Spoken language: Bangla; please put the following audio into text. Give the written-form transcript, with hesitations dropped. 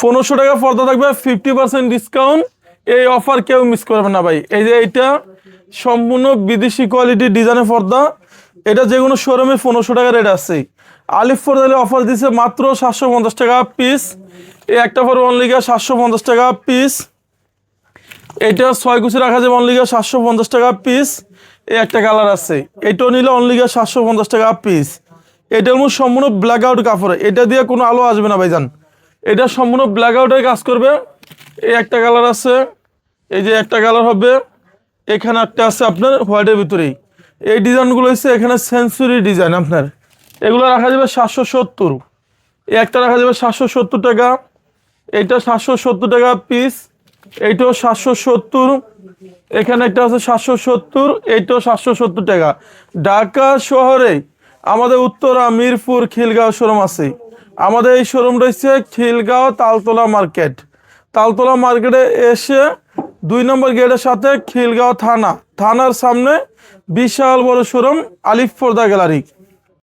1500 টাকা পর্দা থাকবে 50% ডিসকাউন্ট। এই অফার কেউ মিস করবে না ভাই। এই যে এটা সম্পূর্ণ বিদেশি কোয়ালিটির ডিজাইনের পর্দা, এটা যে কোনো শোরুমে 1500 টাকা রেট আছে। আলিফ পর্দা অফার দিচ্ছে মাত্র 750 টাকা পিস। এই একটা পর অনলি 750 টাকা পিস। এটা 6 কুচি রাখা যাবে অনলি 750 টাকা পিস। এই একটা কালার আছে, এটাও নিলে অনলি 750 টাকা পিস। এটার মধ্যে সম্পূর্ণ ব্ল্যাক আউট কাপড়, এটা দিয়ে কোনো আলো আসবে না ভাইজান, এটা সম্পূর্ণ ব্ল্যাক আউটের কাজ করবে। এই একটা কালার আছে, এই যে একটা কালার হবে, এখানে একটা আছে আপনার হোয়াইটের ভিতরেই। এই ডিজাইনগুলো হচ্ছে এখানে সেঞ্চুরি ডিজাইন আপনার, এগুলো রাখা যাবে 770। এই একটা রাখা যাবে 770 টাকা, এইটা 770 টাকা পিস, এইটাও 770, এখানে একটা আছে 770, এইটাও 770 টাকা। ঢাকা শহরে আমাদের উত্তরা, মিরপুর, খিলগাঁও শোরুম আছে। আমাদের এই শোরুমটা হচ্ছে খিলগাঁও তালতলা মার্কেট। তালতলা মার্কেটে এসে 2 নম্বর গেটের সাথে খিলগাঁও থানার সামনে বিশাল বড় শোরুম আলিফ পর্দা গ্যালারি।